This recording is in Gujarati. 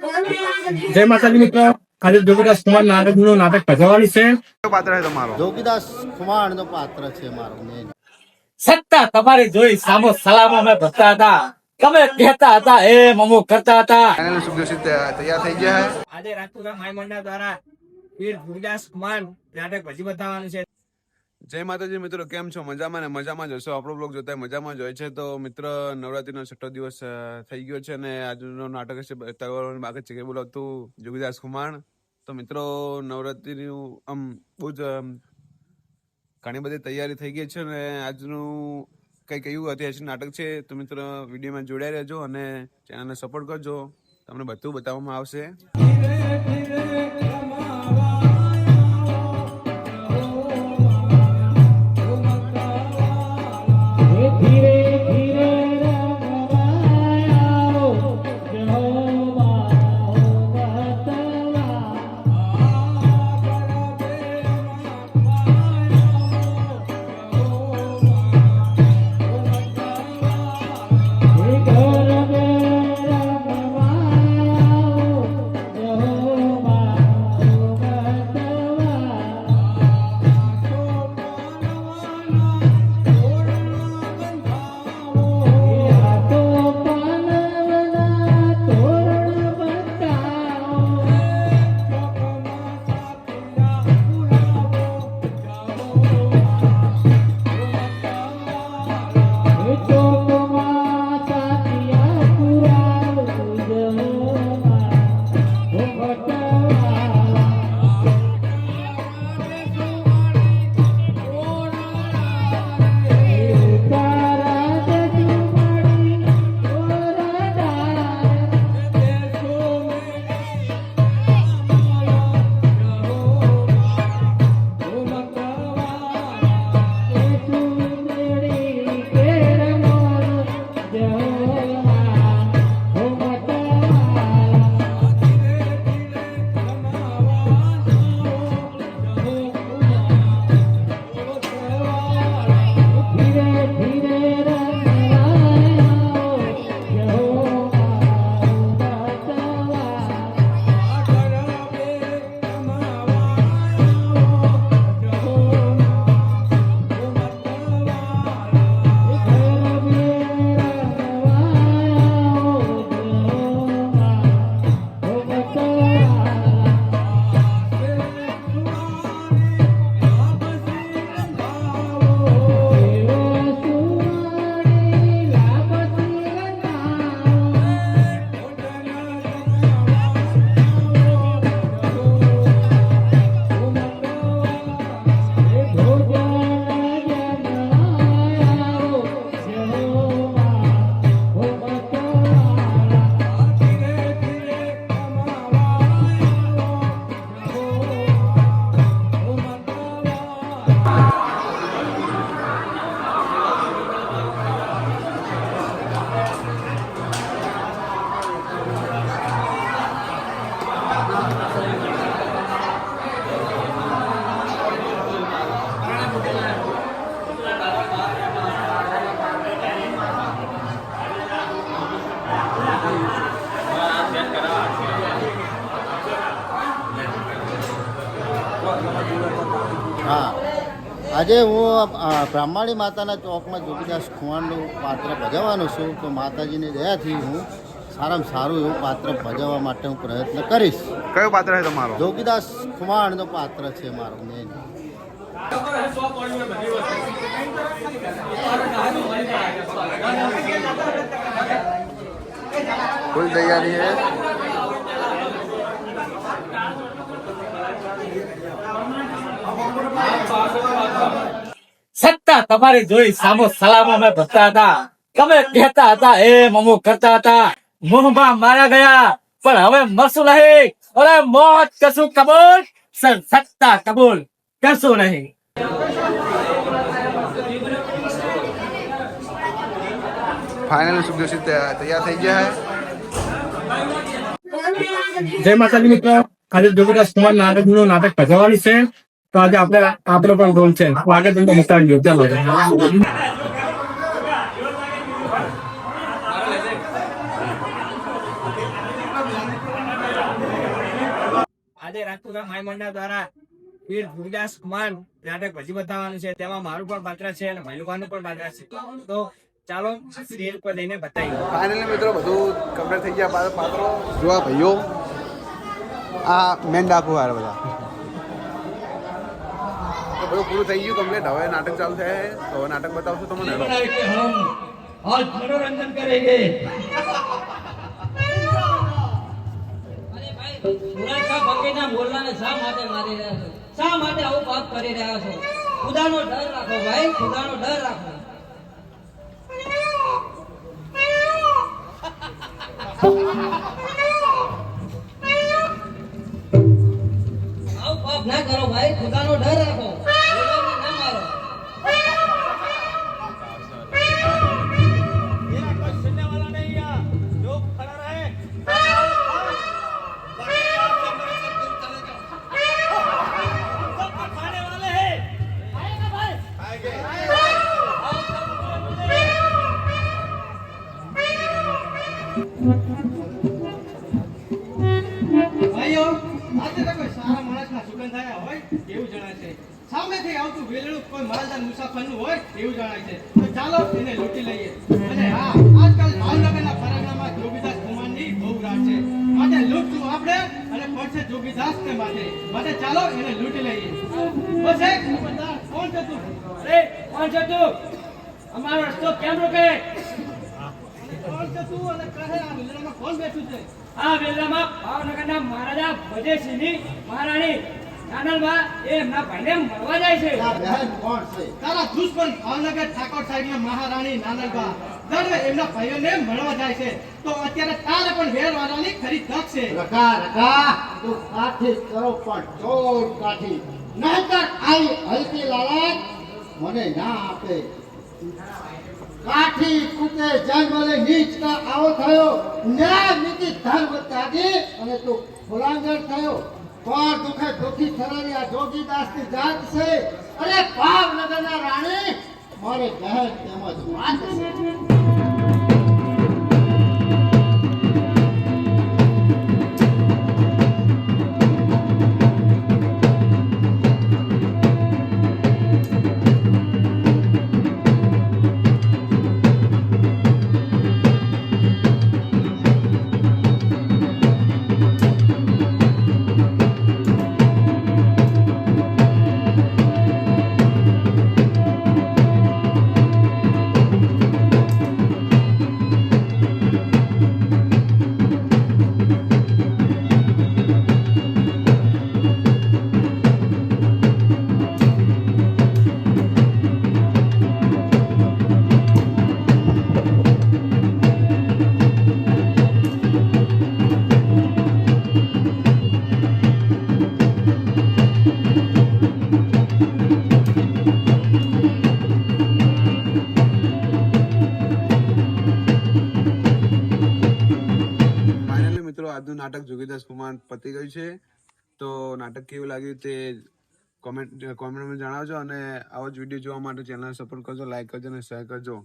જય માતાજી મિત્રો, આજે જોગીદાસ કુમાર નાટકનું નાટક ભજવવાની છે. પાત્ર છે તમારો? જોગીદાસ ખુમાણ નો પાત્ર છે મારો. સત્તા તમારી જોઈ સામો સલામો અમે ભરતા હતા, તમે કહેતા હતા એ મમો કરતા હતા. ફાઇનલ સુખદર્શિત તૈયાર થઈ ગયા છે. આજે રાજપુરા માય મંડળ દ્વારા વીર જોગીદાસ કુમાર નાટક ભજી બતાવવાનું છે. જય માતાજી મિત્રો, કેમ છો? મજામાં ને મજામાં જ હશો. આપણો બ્લોગ જોતા મજામાં જ હોય છે. તો મિત્ર, નવરાત્રીનો 6ઠો દિવસ થઈ ગયો છે અને આજનો નાટક છે બતાવવાનું બાકી છે કે બોલાવતું જોગીદાસ કુમાર. તો મિત્રો, નવરાત્રીનું આમ બહુ જ ઘણી બધી તૈયારી થઈ ગઈ છે અને આજનું કંઈક એવું ઐતિહાસિક નાટક છે. તો મિત્ર, વિડીયોમાં જોડાઈ રહેજો અને ચેનલને સપોર્ટ કરજો. તમને બધું બતાવવામાં આવશે. હા, આજે હું બ્રાહ્મણી માતાના ચોકમાં જોગીદાસ ખુમાણનું પાત્ર ભજવવાનું છું. તો માતાજીની દયાથી હું સારામાં સારું એવું પાત્ર ભજવવા માટે હું પ્રયત્ન કરીશ. કયું પાત્ર છે તમારો? જોગીદાસ ખુમાણનો પાત્ર છે મારો મેન. ફૂલ તૈયારી છે. સત્તા તમારી જોઈ સામો સલામો અમે ભરતા હતા, તમે કહેતા હતા એ મમો કરતા હતા. મોહમાં મારા ગયા પણ હવે મરશું નહીં. અરે મોત કશું કબૂલ, સત્તા કબૂલ કશું નહીં. ફાઇનલ સુખદર્શિત તૈયાર થઈ ગયા છે. જય માતાજી મિત્રો, આજે જોગીદાસ કુમાર નાટકનું નાટક ભજવવાની છે. તો આજે આપણો પણ રોલ છે. આગળ તમને બતાવી દો. ચાલો. આજે રાજપૂત માય મંડળ દ્વારા વીર ધુરદાસ કુમાર નાટક ભજી બતાવવાનું છે. તેમાં મારું પણ પાત્ર છે અને ભાઈ લોકોનું પણ પાત્ર છે. તો ચાલો સ્ટેજ પર લઈને બતાવીએ. ફાઇનલી મિત્રો બધું કમ્પ્લીટ થઈ ગયા પાત્રો. જોવા ભાઈઓ આ મેન ડાકુ હાર બધા તો બધું પૂરું થઈ ગયું કમ્પ્લીટ. હવે નાટક ચાલુ થાય તો હવે નાટક બતાવશું તમને. आज मनोरंजन करेंगे મુરાદ સાહેબ અંગેના બોલવાને શા માટે મારી રહ્યા છો? શા માટે આવું પાપ કરી રહ્યા છો? ખુદાનો ડર રાખો ભાઈ, ખુદાનો ડર રાખો. આવું પાપ ના કરો ભાઈ, ખુદાનો ડર રાખો. ખુદાને ના મારો. ભાઈઓ, આજે તો કોઈ સારા માણસના સુગંધ આવ્યા હોય એવું જણાય છે. સામેથી આવતું વેલણું કોઈ માલદાર મુસાફરનું હોય એવું જણાય છે. તો ચાલો એને લૂંટી લઈએ. અને હા, આજકાલ ભાવનગરના ફરાગડામાં જોગીદાસ કુમારની બહુ રાડ છે. માટે લૂંટશું આપણે અને પડશે જોગીદાસને માટે ચાલો એને લૂંટી લઈએ. બસ એક ખબરદાર, કોણ છે તું? અરે કોણ છે તું? અમારો રસ્તો કેમ રોકે? કોણ છે તું અને કહે આ વેલણામાં કોણ બેઠું છે? આ વેલામાં ભાવનગરના મહારાજા ભજેસિંહની મહારાણી નાનલબા એ એમના ભાઈને મળવા જાય છે. આ બહેન કોણ છે? તારા દુશ્મન ભાવનગર ઠાકોર સાહેબના મહારાણી નાનલબા દરવે એમના ભાઈઓને મળવા જાય છે. તો અત્યારે તારે પણ વેર વાળવાની ખરી તક છે. રકા તું કાઠી કરો પણ ચોર કાઠી નહીતર આવી હલકી લાલચ મને ના આપે. કાઠી કુતે જન્મલે નીચ કા આવો થયો, ન્યાય નીતિ ધર્મ ત્યાગી અને તું ફુલાંગર થયો. કોણ દુખે દુખી થનારી આ જોગીદાસની જાત છે અને ભાવનગરના રાણી મારે બહેન તેમજ વાત છે. આજનું નાટક જોગીદાસ કુમાર પતી ગયું છે. તો નાટક કેવું લાગ્યું તે કોમેન્ટમાં જણાવજો અને આવો જ વિડીયો જોવા માટે ચેનલને સપોર્ટ કરજો, લાઈક કરજો અને શેર કરજો.